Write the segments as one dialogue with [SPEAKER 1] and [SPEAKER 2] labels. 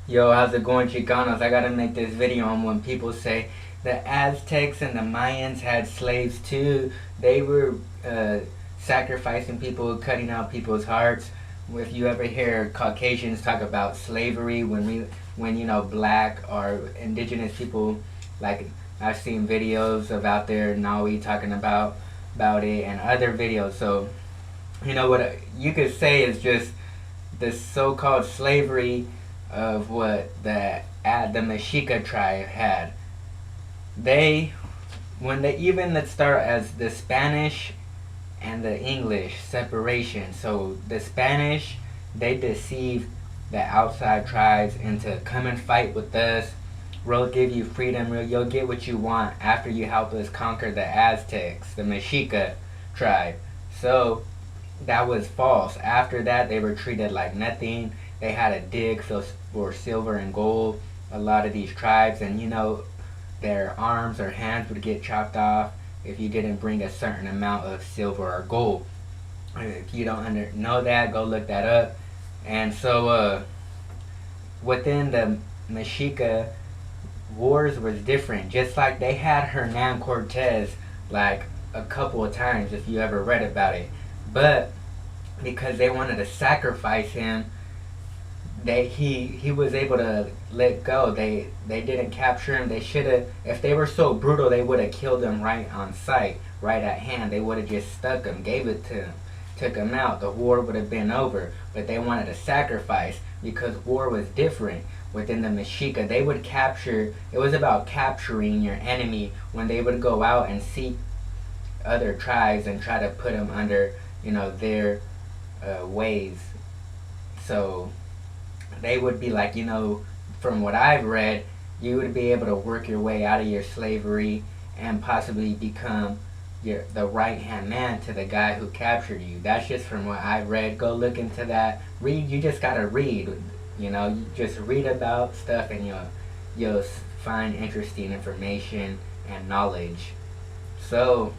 [SPEAKER 1] Yo, how's it going, Chicanos? I gotta make this video on when people say the Aztecs and the Mayans had slaves too. They were uh, sacrificing people, cutting out people's hearts. If you ever hear Caucasians talk about slavery, when black or indigenous people, like I've seen videos of out there Naui talking about it and other videos. So what you could say is just the so-called slavery of what the Mexica tribe had. They when they even let's start as the Spanish and the English separation. So the Spanish, they deceived the outside tribes into come and fight with us. We'll give you freedom. You'll get what you want after you help us conquer the Aztecs, the Mexica tribe. So that was false. After that, they were treated like nothing. They had to dig for silver and gold. A lot of these tribes, and their arms or hands would get chopped off if you didn't bring a certain amount of silver or gold. If you don't know that, go look that up. And so, within the Mexica wars was different. Just like they had Hernan Cortez like a couple of times, if you ever read about it. But because they wanted to sacrifice him, he was able to let go. They didn't capture him. They should have. If they were so brutal, they would have killed him right on sight, right at hand. They would have just stuck him, gave it to him, took him out. The war would have been over. But they wanted to sacrifice because war was different. Within the Mexica, they would capture. It was about capturing your enemy when they would go out and seek other tribes and try to put them under, their ways. So they would be like, from what I've read, you would be able to work your way out of your slavery and possibly become the right hand man to the guy who captured you. That's just from what I read. Go look into that. Read. You just gotta read. You just read about stuff and you'll find interesting information and knowledge. So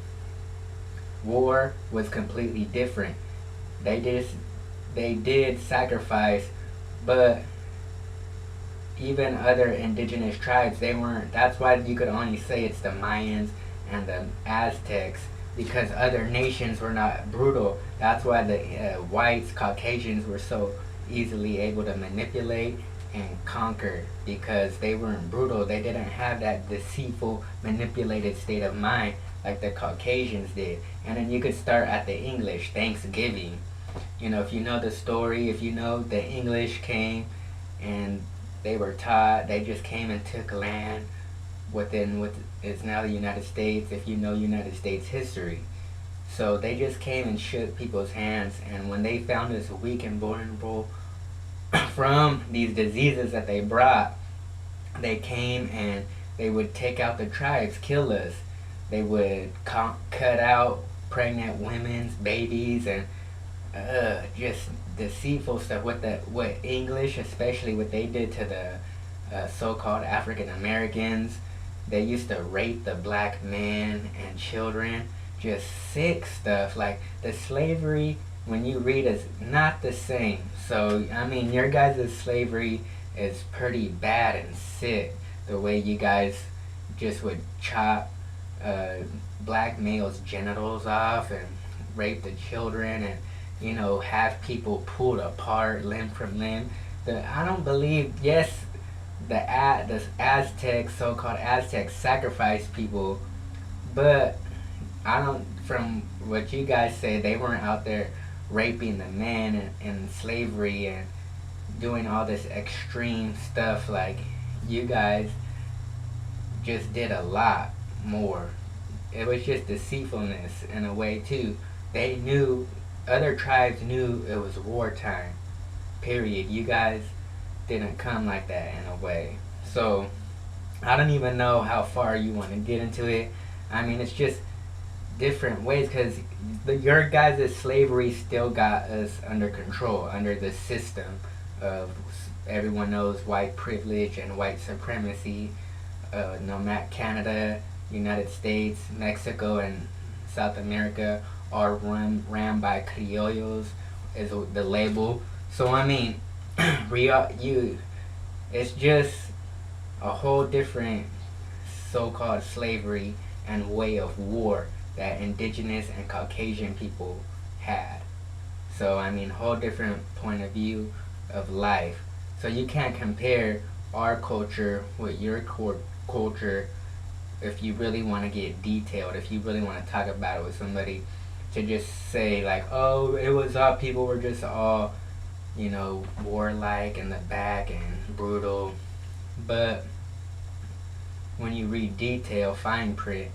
[SPEAKER 1] war was completely different. They did sacrifice, but even other indigenous tribes, they weren't. That's why you could only say it's the Mayans and the Aztecs, because other nations were not brutal. That's why the whites, Caucasians, were so easily able to manipulate and conquer, because they weren't brutal. They didn't have that deceitful, manipulated state of mind like the Caucasians did. And then you could start at the English, Thanksgiving. If you know the story, if you know the English came and they were taught, they just came and took land within what is now the United States, if you know United States history. So they just came and shook people's hands, and when they found us weak and vulnerable from these diseases that they brought, they came and they would take out the tribes, kill us. They would cut out pregnant women's babies and just deceitful stuff. What English, especially what they did to the so-called African Americans, they used to rape the black men and children. Just sick stuff. Like the slavery, when you read, is not the same. So I mean, your guys' slavery is pretty bad and sick. The way you guys just would chop black males' genitals off and rape the children and have people pulled apart limb from limb. I don't believe, yes, the Aztecs, so-called Aztecs, sacrificed people, but I don't. From what you guys say, they weren't out there raping the men and slavery and doing all this extreme stuff like you guys just did a lot more. It was just deceitfulness in a way too. They knew, other tribes knew it was wartime. Period. You guys didn't come like that in a way. So I don't even know how far you want to get into it. I mean, it's just different ways, because your guys' slavery still got us under control, under the system of, everyone knows, white privilege and white supremacy. No matter Canada, United States, Mexico, and South America are ran by criollos, is the label. So I mean, you It's just a whole different so-called slavery and way of war that indigenous and Caucasian people had. So I mean, whole different point of view of life. So you can't compare our culture with your culture if you really want to get detailed, if you really want to talk about it with somebody, to just say like, oh, it was all people were just all, warlike in the back and brutal. But when you read detail, fine print,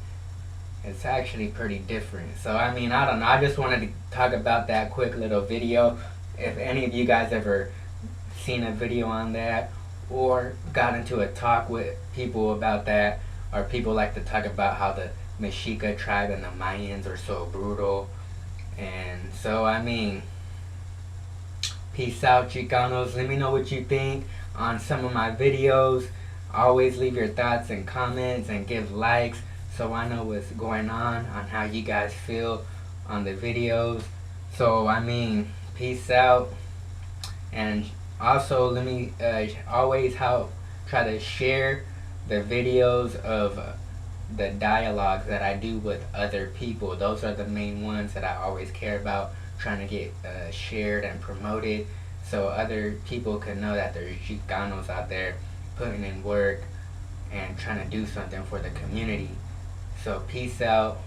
[SPEAKER 1] it's actually pretty different. So I mean, I don't know. I just wanted to talk about that quick little video. If any of you guys ever seen a video on that or got into a talk with people about that, or people like to talk about how the Mexica tribe and the Mayans are so brutal. And so I mean, peace out, Chicanos. Let me know what you think on some of my videos. Always leave your thoughts and comments and give likes so I know what's going on how you guys feel on the videos. So I mean, peace out. And also let me always try to share the videos of the dialogues that I do with other people. Those are the main ones that I always care about trying to get shared and promoted, so other people can know that there's Chicanos out there putting in work and trying to do something for the community. So peace out.